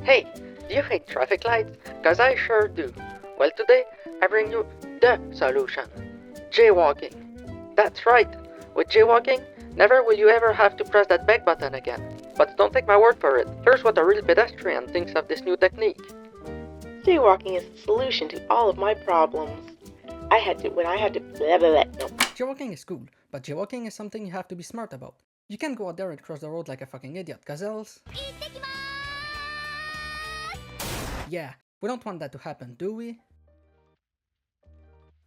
Hey, do you hate traffic lights? Cause I sure do. Well, today I bring you the solution. Jaywalking. That's right. With jaywalking, never will you ever have to press that back button again. But don't take my word for it. Here's what a real pedestrian thinks of this new technique. Jaywalking is the solution to all of my problems. I had to blah blah blah. No. Jaywalking is cool, but jaywalking is something you have to be smart about. You can't go out there and cross the road like a fucking idiot, cause else... Yeah, we don't want that to happen, do we?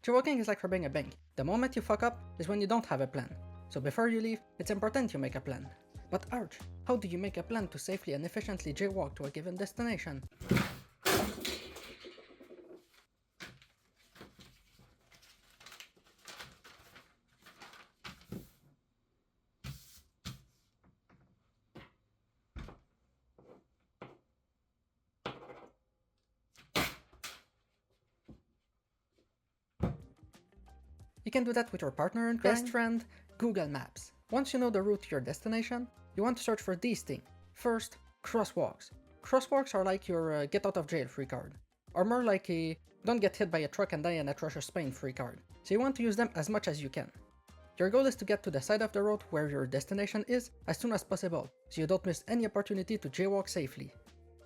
Jaywalking is like robbing a bank. The moment you fuck up is when you don't have a plan. So before you leave, it's important you make a plan. But Arch, how do you make a plan to safely and efficiently jaywalk to a given destination? You can do that with your partner in crime, best friend, Google Maps. Once you know the route to your destination, you want to search for these things. First, crosswalks. Crosswalks are like your get out of jail free card. Or more like a don't get hit by a truck and die in atrocious pain free card. So you want to use them as much as you can. Your goal is to get to the side of the road where your destination is as soon as possible, so you don't miss any opportunity to jaywalk safely.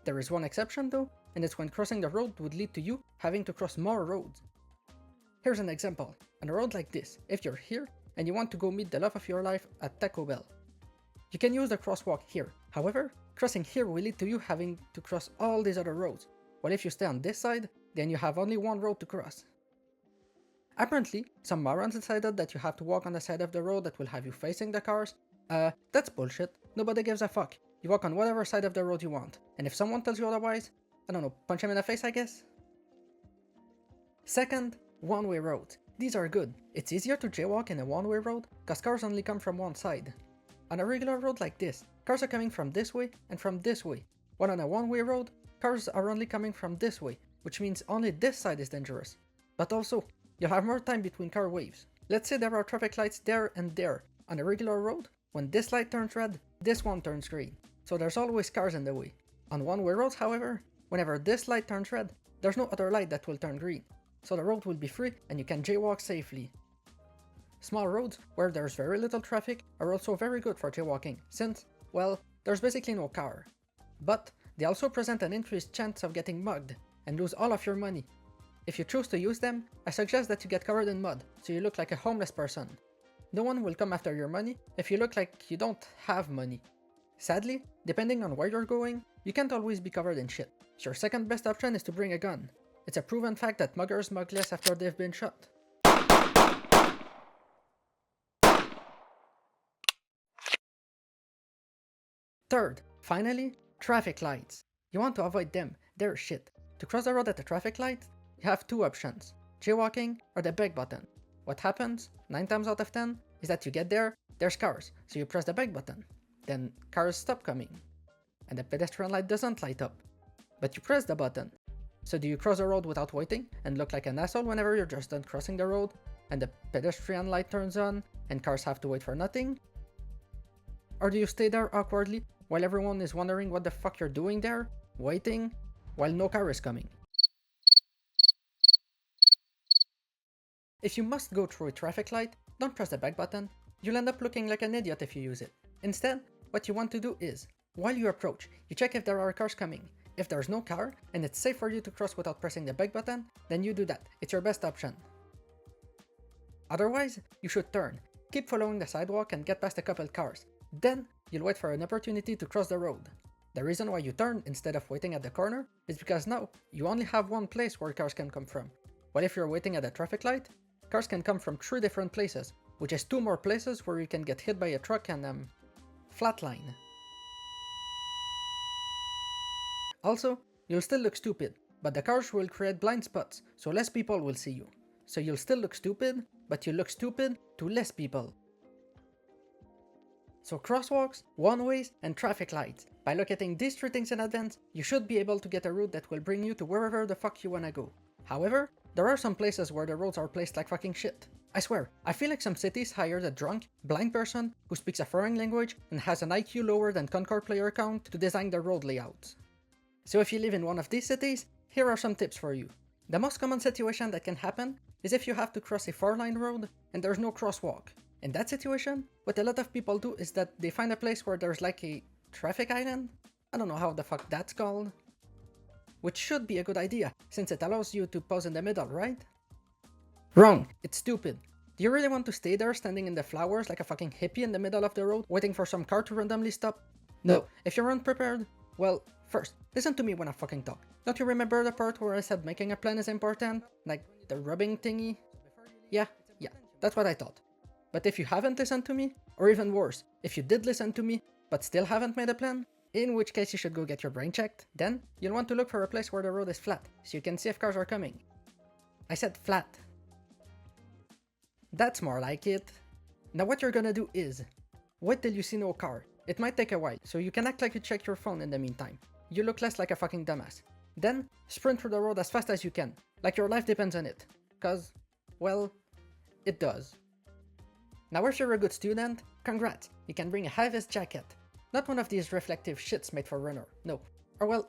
There is one exception though, and it's when crossing the road would lead to you having to cross more roads. Here's an example. On a road like this, if you're here and you want to go meet the love of your life at Taco Bell, you can use the crosswalk here. However, crossing here will lead to you having to cross all these other roads, while if you stay on this side, then you have only one road to cross. Apparently, some morons decided that you have to walk on the side of the road that will have you facing the cars. That's bullshit. Nobody gives a fuck. You walk on whatever side of the road you want, and if someone tells you otherwise, I don't know, punch him in the face, I guess? Second, one-way roads. These are good. It's easier to jaywalk in a one-way road, cause cars only come from one side. On a regular road like this, cars are coming from this way and from this way, while on a one-way road, cars are only coming from this way, which means only this side is dangerous. But also, you'll have more time between car waves. Let's say there are traffic lights there and there. On a regular road, when this light turns red, this one turns green. So there's always cars in the way. On one-way roads, however, whenever this light turns red, there's no other light that will turn green. So the road will be free and you can jaywalk safely. Small roads, where there's very little traffic, are also very good for jaywalking, since, well, there's basically no car. But they also present an increased chance of getting mugged and lose all of your money. If you choose to use them, I suggest that you get covered in mud, so you look like a homeless person. No one will come after your money if you look like you don't have money. Sadly, depending on where you're going, you can't always be covered in shit. So your second best option is to bring a gun. It's a proven fact that muggers mug less after they've been shot. Third, finally, traffic lights. You want to avoid them, they're shit. To cross the road at a traffic light, you have two options, jaywalking or the back button. What happens, 9 times out of 10, is that you get there, there's cars, so you press the back button. Then cars stop coming, and the pedestrian light doesn't light up. But you press the button. So do you cross the road without waiting and look like an asshole whenever you're just done crossing the road and the pedestrian light turns on and cars have to wait for nothing? Or do you stay there awkwardly while everyone is wondering what the fuck you're doing there, waiting, while no car is coming? If you must go through a traffic light, don't press the back button. You'll end up looking like an idiot if you use it. Instead, what you want to do is, while you approach, you check if there are cars coming. If there's no car, and it's safe for you to cross without pressing the back button, then you do that. It's your best option. Otherwise, you should turn, keep following the sidewalk and get past a couple cars. Then, you'll wait for an opportunity to cross the road. The reason why you turn instead of waiting at the corner is because now, you only have one place where cars can come from. While if you're waiting at a traffic light, cars can come from 3 different places, which is 2 more places where you can get hit by a truck and flatline. Also, you'll still look stupid, but the cars will create blind spots, so less people will see you. So you'll still look stupid, but you look stupid to less people. So crosswalks, one-ways, and traffic lights. By locating these 3 things in advance, you should be able to get a route that will bring you to wherever the fuck you wanna go. However, there are some places where the roads are placed like fucking shit. I swear, I feel like some cities hired a drunk, blind person who speaks a foreign language and has an IQ lower than Concord player count to design their road layouts. So if you live in one of these cities, here are some tips for you. The most common situation that can happen is if you have to cross a 4-lane road and there's no crosswalk. In that situation, what a lot of people do is that they find a place where there's like a traffic island. I don't know how the fuck that's called. Which should be a good idea, since it allows you to pause in the middle, right? Wrong! It's stupid. Do you really want to stay there standing in the flowers like a fucking hippie in the middle of the road, waiting for some car to randomly stop? No. If you're unprepared, well, first, listen to me when I fucking talk. Don't you remember the part where I said making a plan is important? Like the rubbing thingy? Yeah, that's what I thought. But if you haven't listened to me, or even worse, if you did listen to me, but still haven't made a plan, in which case you should go get your brain checked, then you'll want to look for a place where the road is flat, so you can see if cars are coming. I said flat. That's more like it. Now what you're gonna do is, wait till you see no car. It might take a while, so you can act like you check your phone in the meantime. You look less like a fucking dumbass. Then, sprint through the road as fast as you can, like your life depends on it. Cause, well, it does. Now if you're a good student, congrats, you can bring a high-vis jacket. Not one of these reflective shits made for runner, no. Or well,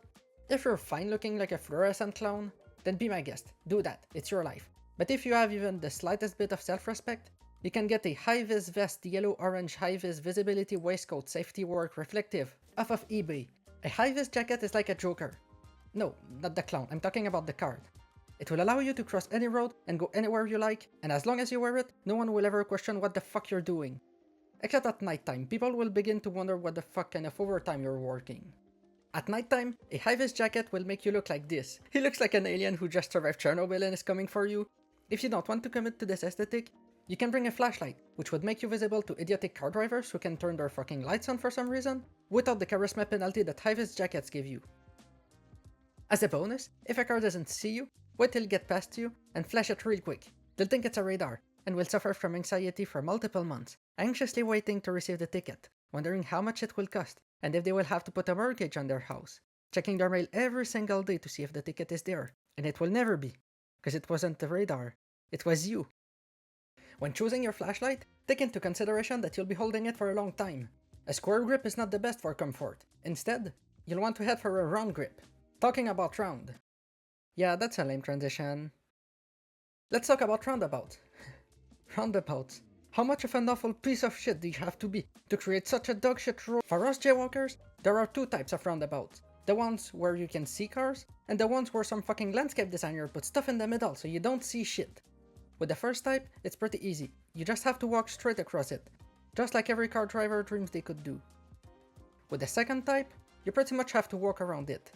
if you're fine looking like a fluorescent clown, then be my guest, do that, it's your life. But if you have even the slightest bit of self-respect, you can get a high-vis vest yellow-orange high-vis visibility waistcoat safety work reflective off of eBay. A high-vis jacket is like a Joker. No, not the clown, I'm talking about the card. It will allow you to cross any road and go anywhere you like, and as long as you wear it, no one will ever question what the fuck you're doing. Except at nighttime, people will begin to wonder what the fuck kind of overtime you're working. At nighttime, a high-vis jacket will make you look like this. He looks like an alien who just survived Chernobyl and is coming for you. If you don't want to commit to this aesthetic, you can bring a flashlight, which would make you visible to idiotic car drivers who can turn their fucking lights on for some reason, without the charisma penalty that high-vis jackets give you. As a bonus, if a car doesn't see you, wait till it gets past you and flash it real quick. They'll think it's a radar, and will suffer from anxiety for multiple months, anxiously waiting to receive the ticket, wondering how much it will cost, and if they will have to put a mortgage on their house, checking their mail every single day to see if the ticket is there, and it will never be, because it wasn't the radar, it was you. When choosing your flashlight, take into consideration that you'll be holding it for a long time. A square grip is not the best for comfort. Instead, you'll want to head for a round grip. Talking about round. Yeah, that's a lame transition. Let's talk about roundabouts. Roundabouts. How much of an awful piece of shit do you have to be to create such a dogshit road? For us jaywalkers, there are two types of roundabouts. The ones where you can see cars, and the ones where some fucking landscape designer put stuff in the middle so you don't see shit. With the first type, it's pretty easy. You just have to walk straight across it, just like every car driver dreams they could do. With the second type, you pretty much have to walk around it.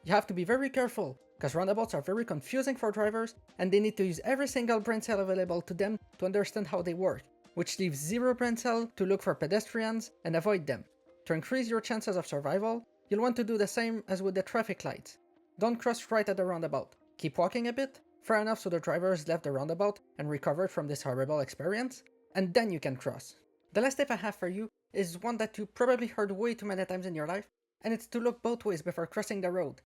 You have to be very careful, because roundabouts are very confusing for drivers, and they need to use every single brain cell available to them to understand how they work, which leaves zero brain cell to look for pedestrians and avoid them. To increase your chances of survival, you'll want to do the same as with the traffic lights. Don't cross right at the roundabout. Keep walking a bit, far enough so the drivers left the roundabout and recovered from this horrible experience, and then you can cross. The last tip I have for you is one that you probably heard way too many times in your life, and it's to look both ways before crossing the road.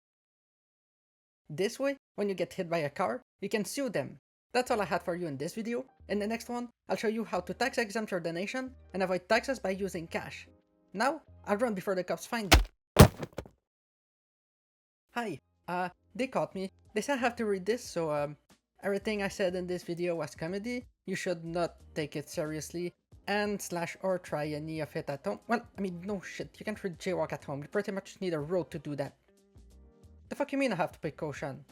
This way, when you get hit by a car, you can sue them. That's all I had for you in this video. In the next one, I'll show you how to tax exempt your donation and avoid taxes by using cash. Now, I'll run before the cops find me. Hi, they caught me. They said I have to read this, so everything I said in this video was comedy. You should not take it seriously, and / or try any of it at home. Well, I mean, no shit, you can't read jaywalk at home. You pretty much need a road to do that. The fuck you mean I have to pay caution?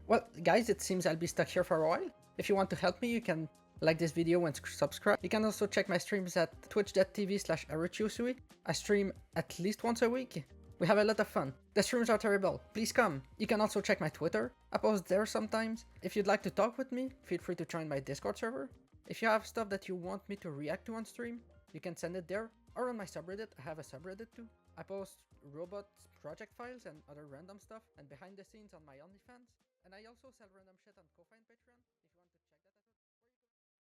Well, guys, it seems I'll be stuck here for a while. If you want to help me, you can like this video and subscribe. You can also check my streams at twitch.tv/aruchusui. I stream at least once a week. We have a lot of fun. The streams are terrible. Please come. You can also check my Twitter. I post there sometimes. If you'd like to talk with me, feel free to join my Discord server. If you have stuff that you want me to react to on stream, you can send it there. Or on my subreddit. I have a subreddit too. I post robot project files and other random stuff and behind the scenes on my OnlyFans. And I also sell random shit on Ko-Fi and Patreon.